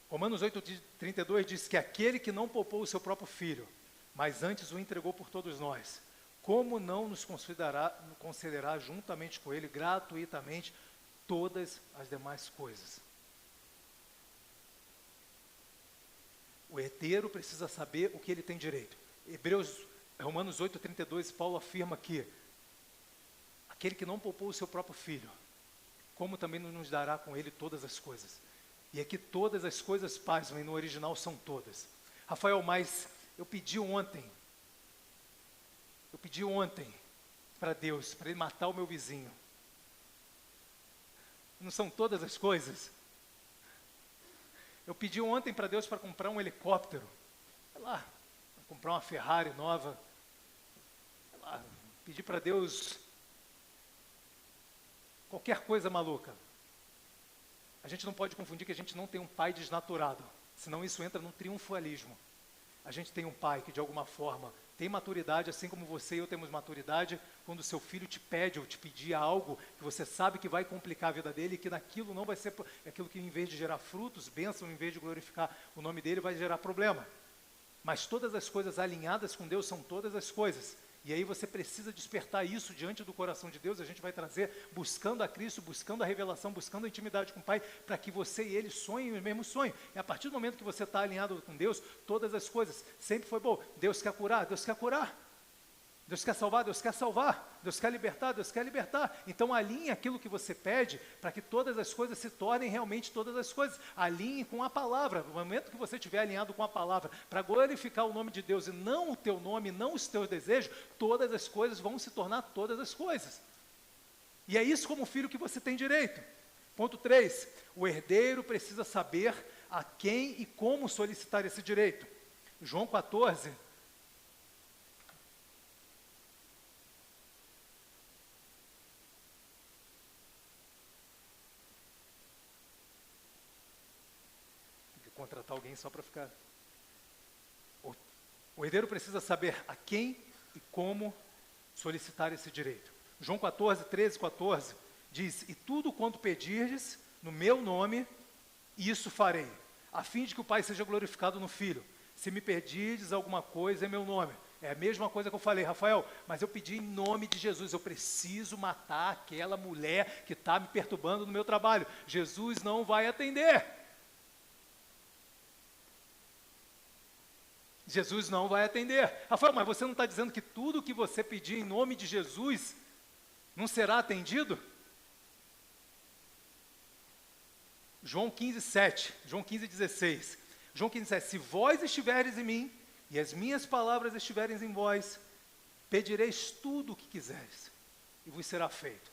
Romanos 8:32 diz que aquele que não poupou o seu próprio filho, mas antes o entregou por todos nós, como não nos concederá juntamente com ele gratuitamente todas as demais coisas? O herdeiro precisa saber o que ele tem direito. Romanos 8:32, Paulo afirma que aquele que não poupou o seu próprio filho, como também não nos dará com ele todas as coisas. E aqui todas as coisas, pasmem, no original são todas. Rafael, mas eu pedi ontem para Deus, para Ele matar o meu vizinho. Não são todas as coisas? Eu pedi ontem para Deus para comprar um helicóptero. Sei lá, comprar uma Ferrari nova. Sei lá, pedi para Deus qualquer coisa maluca. A gente não pode confundir que a gente não tem um pai desnaturado, senão isso entra num triunfalismo. A gente tem um pai que de alguma forma tem maturidade, assim como você e eu temos maturidade, quando o seu filho te pede ou te pedir algo que você sabe que vai complicar a vida dele e que naquilo não vai ser aquilo que, em vez de gerar frutos, bênção, em vez de glorificar o nome dele, vai gerar problema. Mas todas as coisas alinhadas com Deus são todas as coisas. E aí você precisa despertar isso diante do coração de Deus. A gente vai trazer, buscando a Cristo, buscando a revelação, buscando a intimidade com o Pai, para que você e ele sonhem o mesmo sonho. E a partir do momento que você está alinhado com Deus, todas as coisas, sempre foi bom. Deus quer curar, Deus quer curar. Deus quer salvar, Deus quer salvar, Deus quer libertar, Deus quer libertar. Então alinhe aquilo que você pede para que todas as coisas se tornem realmente todas as coisas. Alinhe com a palavra. No momento que você estiver alinhado com a palavra, para glorificar o nome de Deus e não o teu nome, não os teus desejos, todas as coisas vão se tornar todas as coisas. E é isso como filho que você tem direito. Ponto 3, o herdeiro precisa saber a quem e como solicitar esse direito. João 14, contratar alguém só para ficar. O herdeiro precisa saber a quem e como solicitar esse direito. João 14, 13, 14 diz: e tudo quanto pedirdes no meu nome, isso farei, a fim de que o Pai seja glorificado no Filho. Se me pedirdes alguma coisa em meu nome. É a mesma coisa que eu falei, Rafael, mas eu pedi em nome de Jesus, eu preciso matar aquela mulher que está me perturbando no meu trabalho. Jesus não vai atender. Jesus não vai atender. Rafael, mas você não está dizendo que tudo que você pedir em nome de Jesus não será atendido? João 15, 7, João 15, 16. João 15, 7. Se vós estiveres em mim e as minhas palavras estiverem em vós, pedireis tudo o que quiseres e vos será feito.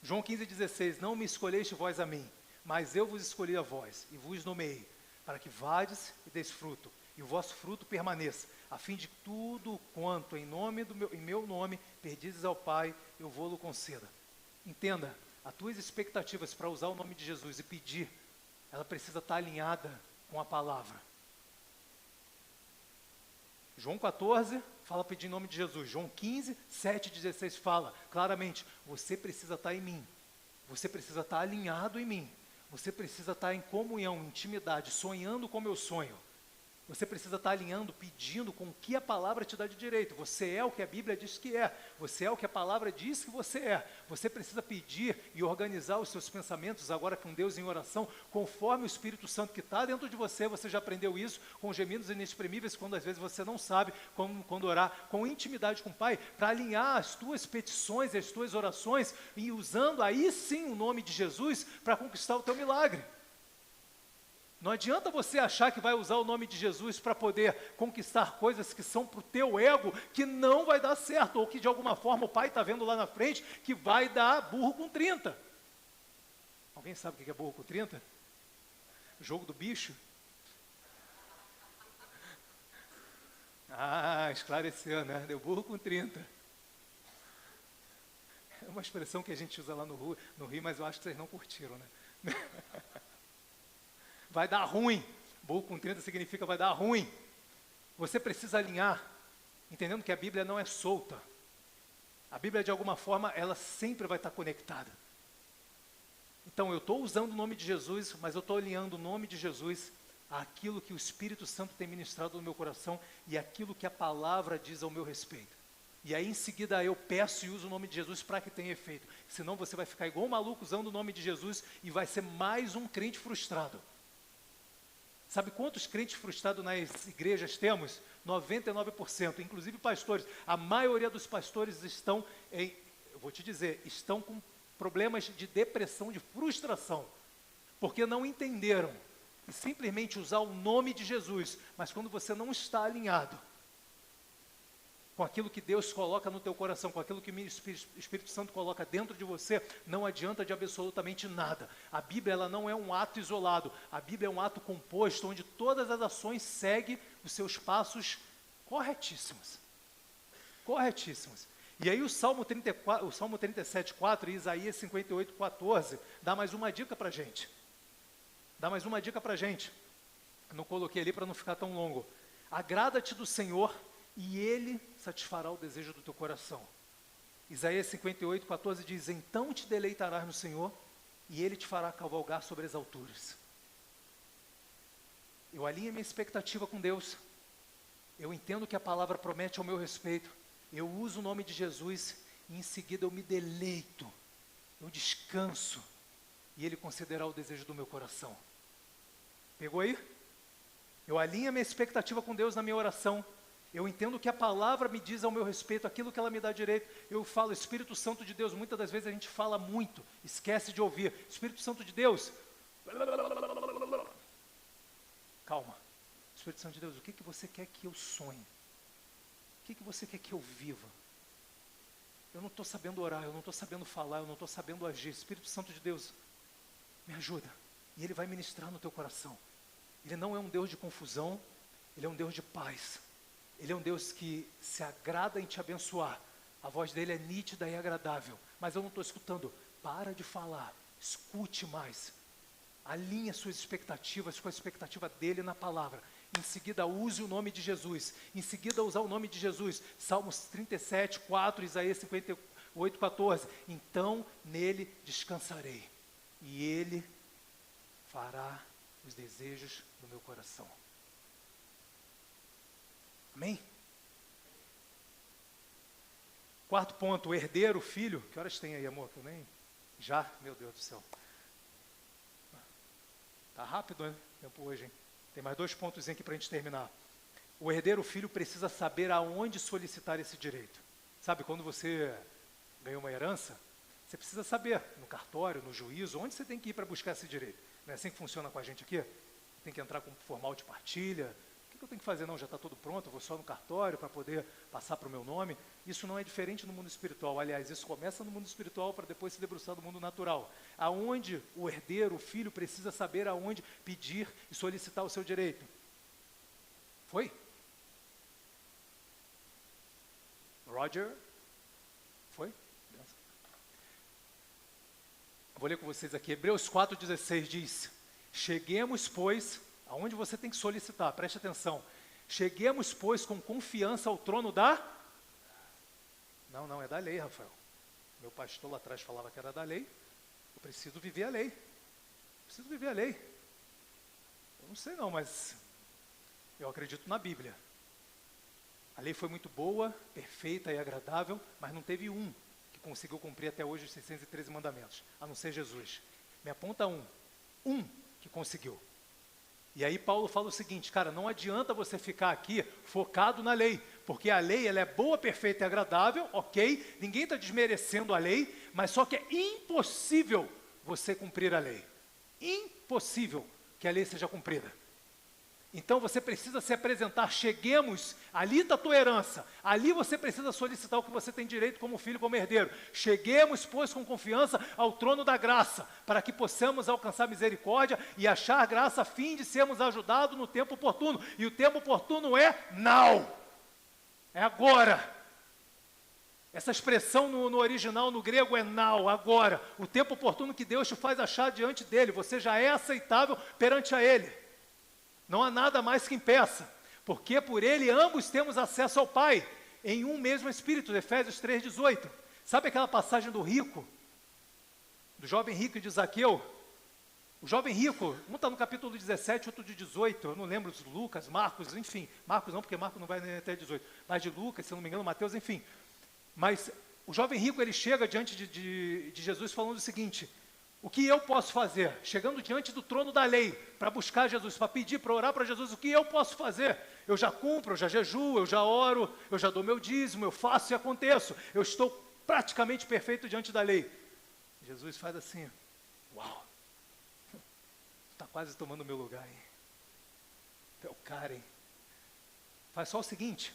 João 15, 16. Não me escolheste vós a mim, mas eu vos escolhi a vós e vos nomeei, para que vades e deis fruto, e o vosso fruto permaneça, a fim de tudo quanto em meu nome pedizes ao Pai, eu vou-lo conceda. Entenda, as tuas expectativas para usar o nome de Jesus e pedir, ela precisa estar alinhada com a palavra. João 14 fala pedir em nome de Jesus. João 15, 7 e 16 fala claramente, você precisa estar em mim, você precisa estar alinhado em mim, você precisa estar em comunhão, intimidade, sonhando como eu sonho. Você precisa estar alinhando, pedindo com o que a palavra te dá de direito. Você é o que a Bíblia diz que é. Você é o que a palavra diz que você é. Você precisa pedir e organizar os seus pensamentos agora com Deus em oração, conforme o Espírito Santo que está dentro de você. Você já aprendeu isso com gemidos inexprimíveis, quando às vezes você não sabe quando orar, com intimidade com o Pai, para alinhar as tuas petições e as tuas orações e usando aí sim o nome de Jesus para conquistar o teu milagre. Não adianta você achar que vai usar o nome de Jesus para poder conquistar coisas que são para o teu ego, que não vai dar certo, ou que de alguma forma o Pai está vendo lá na frente, que vai dar burro com 30. Alguém sabe o que é burro com 30? Jogo do bicho? Ah, esclareceu, né? Deu burro com 30. É uma expressão que a gente usa lá no Rio, mas eu acho que vocês não curtiram, né? Vai dar ruim. Burro com 30 significa vai dar ruim. Você precisa alinhar, entendendo que a Bíblia não é solta. A Bíblia, de alguma forma, ela sempre vai estar conectada. Então, eu estou usando o nome de Jesus, mas eu estou alinhando o nome de Jesus àquilo que o Espírito Santo tem ministrado no meu coração e àquilo que a palavra diz ao meu respeito. E aí, em seguida, eu peço e uso o nome de Jesus para que tenha efeito. Senão, você vai ficar igual um maluco usando o nome de Jesus e vai ser mais um crente frustrado. Sabe quantos crentes frustrados nas igrejas temos? 99%, inclusive pastores. A maioria dos pastores estão eu vou te dizer, estão com problemas de depressão, de frustração, porque não entenderam e simplesmente usar o nome de Jesus, mas quando você não está alinhado com aquilo que Deus coloca no teu coração, com aquilo que o Espírito Santo coloca dentro de você, não adianta de absolutamente nada. A Bíblia, ela não é um ato isolado, a Bíblia é um ato composto, onde todas as ações seguem os seus passos corretíssimos. Corretíssimos. E aí o Salmo 37, 4 e Isaías 58, 14, dá mais uma dica para a gente. Dá mais uma dica para a gente. Não coloquei ali para não ficar tão longo. Agrada-te do Senhor, e Ele satisfará o desejo do teu coração. Isaías 58, 14 diz, então te deleitarás no Senhor, e Ele te fará cavalgar sobre as alturas. Eu alinho a minha expectativa com Deus, eu entendo que a palavra promete ao meu respeito, eu uso o nome de Jesus, e em seguida eu me deleito, eu descanso, e Ele concederá o desejo do meu coração. Pegou aí? Eu alinho a minha expectativa com Deus na minha oração, Eu entendo que a palavra me diz ao meu respeito, aquilo que ela me dá direito. Eu falo, Espírito Santo de Deus. Muitas das vezes a gente fala muito, esquece de ouvir. Espírito Santo de Deus. Calma. Espírito Santo de Deus, o que você quer que eu sonhe? O que você quer que eu viva? Eu não estou sabendo orar, eu não estou sabendo falar, eu não estou sabendo agir. Espírito Santo de Deus, me ajuda. E Ele vai ministrar no teu coração. Ele não é um Deus de confusão, Ele é um Deus de paz. Ele é um Deus que se agrada em te abençoar. A voz dele é nítida e agradável. Mas eu não estou escutando. Para de falar. Escute mais. Alinhe as suas expectativas com a expectativa dele na palavra. Em seguida, use o nome de Jesus. Em seguida, usar o nome de Jesus. Salmos 37, 4, Isaías 58, 14. Então, nele descansarei. E ele fará os desejos do meu coração. Amém? Quarto ponto, o herdeiro, o filho. Que horas tem aí, amor? Que eu nem... Já? Meu Deus do céu. Tá rápido, né? Tempo hoje, hein? Tem mais 2 pontos aqui para a gente terminar. O herdeiro, o filho, precisa saber aonde solicitar esse direito. Sabe, quando você ganhou uma herança, você precisa saber, no cartório, no juízo, onde você tem que ir para buscar esse direito. Não é assim que funciona com a gente aqui? Tem que entrar com formal de partilha. O que eu tenho que fazer? Não, já está tudo pronto, eu vou só no cartório para poder passar para o meu nome. Isso não é diferente no mundo espiritual. Aliás, isso começa no mundo espiritual para depois se debruçar no mundo natural. Aonde o herdeiro, o filho, precisa saber aonde pedir e solicitar o seu direito. Foi? Roger? Foi? Vou ler com vocês aqui. Hebreus 4,16 diz: cheguemos, pois... Aonde você tem que solicitar, preste atenção. Cheguemos, pois, com confiança ao trono da... Não, é da lei, Rafael. Meu pastor lá atrás falava que era da lei. Eu preciso viver a lei. Preciso viver a lei. Eu não sei não, mas eu acredito na Bíblia. A lei foi muito boa, perfeita e agradável, mas não teve um que conseguiu cumprir até hoje os 613 mandamentos, a não ser Jesus. Me aponta um que conseguiu. E aí Paulo fala o seguinte, cara, não adianta você ficar aqui focado na lei, porque a lei ela é boa, perfeita e agradável, ok? Ninguém está desmerecendo a lei, mas só que é impossível você cumprir a lei. Impossível que a lei seja cumprida. Então você precisa se apresentar, cheguemos, ali está a tua herança, ali você precisa solicitar o que você tem direito como filho, como herdeiro. Cheguemos, pois, com confiança ao trono da graça, para que possamos alcançar misericórdia e achar graça a fim de sermos ajudados no tempo oportuno. E o tempo oportuno é now, é agora. Essa expressão no original, no grego, é now, agora. O tempo oportuno que Deus te faz achar diante dele, você já é aceitável perante a ele. Não há nada mais que impeça, porque por ele ambos temos acesso ao Pai, em um mesmo Espírito, Efésios 3,18. Sabe aquela passagem do rico, do jovem rico e de Zaqueu? O jovem rico, um está no capítulo 17, outro de 18, eu não lembro de Lucas, Marcos, enfim. Marcos não, porque Marcos não vai nem até 18, mas de Lucas, se eu não me engano, Mateus, enfim. Mas o jovem rico, ele chega diante de Jesus falando o seguinte: o que eu posso fazer? Chegando diante do trono da lei, para buscar Jesus, para pedir, para orar para Jesus, o que eu posso fazer? Eu já cumpro, eu já jejuo, eu já oro, eu já dou meu dízimo, eu faço e aconteço. Eu estou praticamente perfeito diante da lei. Jesus faz assim, uau, tu está quase tomando o meu lugar, hein? Tu é o cara, hein? Faz só o seguinte,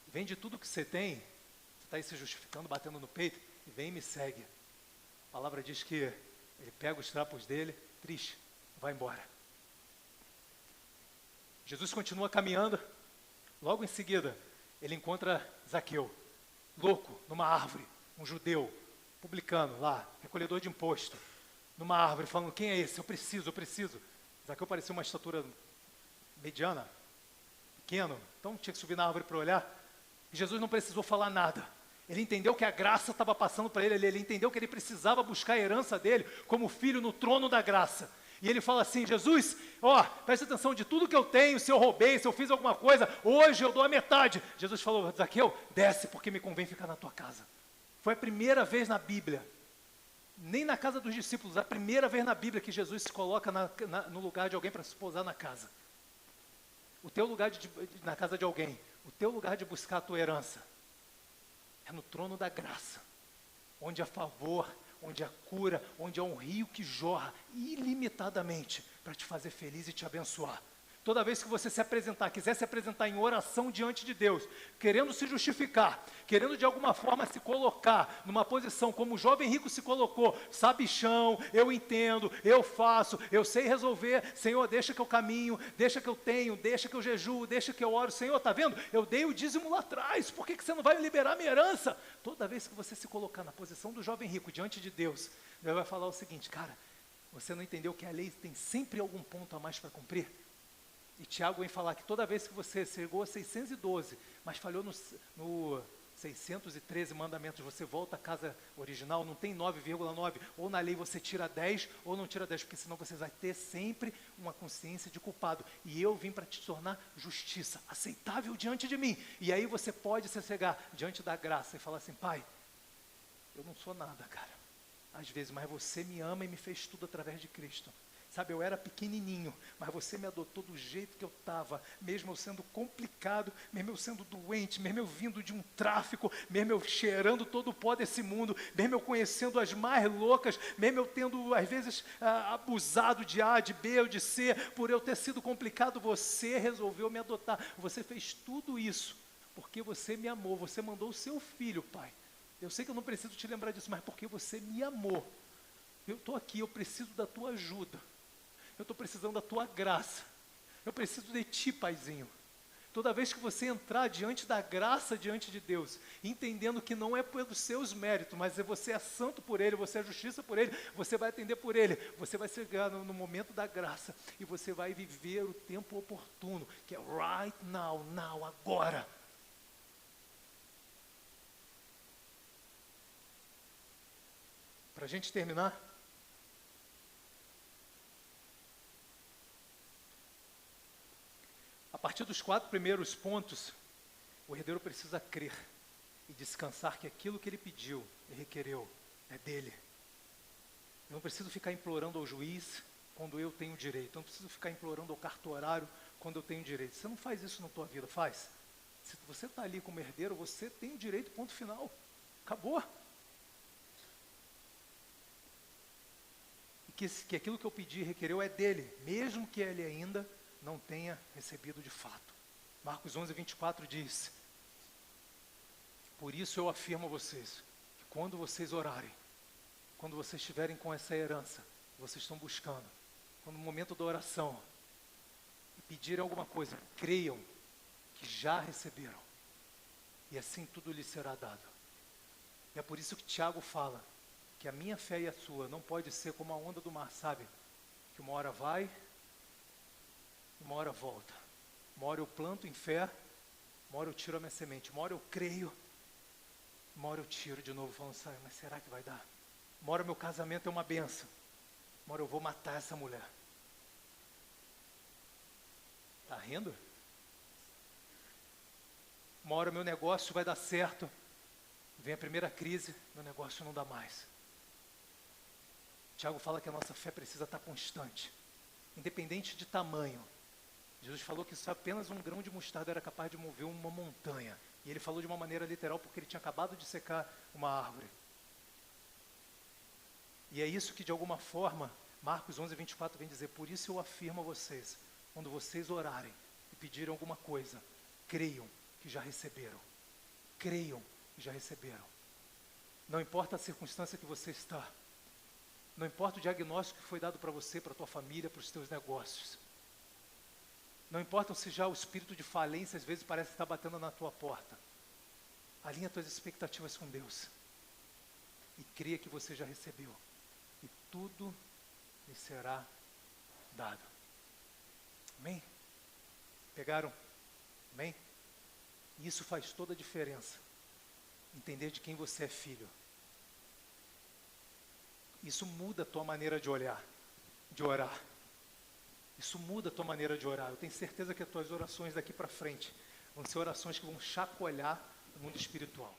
vende tudo que você tem, você está aí se justificando, batendo no peito, e vem e me segue. A palavra diz que ele pega os trapos dele, triste, vai embora. Jesus continua caminhando, logo em seguida, ele encontra Zaqueu, louco, numa árvore, um judeu, publicano lá, recolhedor de imposto, numa árvore, falando, quem é esse? Eu preciso. Zaqueu parecia uma estatura mediana, pequeno, então tinha que subir na árvore para olhar, e Jesus não precisou falar nada. Ele entendeu que a graça estava passando para ele, ele entendeu que ele precisava buscar a herança dele como filho no trono da graça. E ele fala assim, Jesus, presta atenção, de tudo que eu tenho, se eu roubei, se eu fiz alguma coisa, hoje eu dou a metade. Jesus falou, Zaqueu, desce porque me convém ficar na tua casa. Foi a primeira vez na Bíblia, nem na casa dos discípulos, a primeira vez na Bíblia que Jesus se coloca no lugar de alguém para se pousar na casa. O teu lugar na casa de alguém. O teu lugar de buscar a tua herança é no trono da graça, onde há favor, onde há cura, onde há um rio que jorra ilimitadamente para te fazer feliz e te abençoar. Toda vez que você se apresentar, quiser se apresentar em oração diante de Deus, querendo se justificar, querendo de alguma forma se colocar numa posição como o jovem rico se colocou, sabichão, eu entendo, eu faço, eu sei resolver, Senhor, deixa que eu caminho, deixa que eu tenho, deixa que eu jejuo, deixa que eu oro, Senhor, está vendo? Eu dei o dízimo lá atrás, por que você não vai liberar minha herança? Toda vez que você se colocar na posição do jovem rico diante de Deus, Deus vai falar o seguinte, cara, você não entendeu que a lei tem sempre algum ponto a mais para cumprir? E Tiago vem falar que toda vez que você chegou a 612, mas falhou no 613 mandamentos, você volta à casa original, não tem 9,9, ou na lei você tira 10, ou não tira 10, porque senão você vai ter sempre uma consciência de culpado. E eu vim para te tornar justiça, aceitável diante de mim. E aí você pode se chegar diante da graça e falar assim, pai, eu não sou nada, cara, às vezes, mas você me ama e me fez tudo através de Cristo. Sabe, eu era pequenininho, mas você me adotou do jeito que eu estava, mesmo eu sendo complicado, mesmo eu sendo doente, mesmo eu vindo de um tráfico, mesmo eu cheirando todo o pó desse mundo, mesmo eu conhecendo as mais loucas, mesmo eu tendo, às vezes, abusado de A, de B ou de C, por eu ter sido complicado, você resolveu me adotar. Você fez tudo isso porque você me amou, você mandou o seu filho, pai. Eu sei que eu não preciso te lembrar disso, mas porque você me amou. Eu estou aqui, eu preciso da tua ajuda. Eu estou precisando da tua graça. Eu preciso de ti, paizinho. Toda vez que você entrar diante da graça, diante de Deus, entendendo que não é pelos seus méritos, mas você é santo por Ele, você é justiça por Ele, você vai atender por Ele, você vai chegar no momento da graça, e você vai viver o tempo oportuno, que é right now, agora. Para a gente terminar, a partir dos 4 primeiros pontos, o herdeiro precisa crer e descansar que aquilo que ele pediu e requereu é dele. Eu não preciso ficar implorando ao juiz quando eu tenho direito. Eu não preciso ficar implorando ao cartorário quando eu tenho direito. Você não faz isso na tua vida, faz? Se você está ali como herdeiro, você tem o direito, ponto final. Acabou. E que aquilo que eu pedi e requereu é dele, mesmo que ele ainda não tenha recebido de fato. Marcos 11, 24 diz, por isso eu afirmo a vocês, que quando vocês orarem, quando vocês estiverem com essa herança, vocês estão buscando, quando no momento da oração, e pedirem alguma coisa, creiam que já receberam, e assim tudo lhes será dado. E é por isso que Tiago fala, que a minha fé e a sua não pode ser como a onda do mar, sabe? Que uma hora vai, uma hora volta. Uma hora eu planto em fé, uma hora eu tiro a minha semente, uma hora eu creio, uma hora eu tiro de novo, falando, sabe, mas será que vai dar? Uma hora meu casamento é uma benção, uma hora eu vou matar essa mulher. Tá rindo? Uma hora meu negócio vai dar certo, vem a primeira crise, meu negócio não dá mais. Tiago fala que a nossa fé precisa estar constante, independente de tamanho. Jesus falou que só apenas um grão de mostarda era capaz de mover uma montanha. E ele falou de uma maneira literal porque ele tinha acabado de secar uma árvore. E é isso que de alguma forma, Marcos 11, 24 vem dizer, por isso eu afirmo a vocês, quando vocês orarem e pedirem alguma coisa, creiam que já receberam. Creiam que já receberam. Não importa a circunstância que você está, não importa o diagnóstico que foi dado para você, para a tua família, para os teus negócios. Não importa se já o espírito de falência às vezes parece estar batendo na tua porta. Alinha tuas expectativas com Deus. E creia que você já recebeu. E tudo lhe será dado. Amém? Pegaram? Amém? E isso faz toda a diferença. Entender de quem você é filho. Isso muda a tua maneira de olhar, de orar. Isso muda a tua maneira de orar. Eu tenho certeza que as tuas orações daqui para frente vão ser orações que vão chacoalhar o mundo espiritual.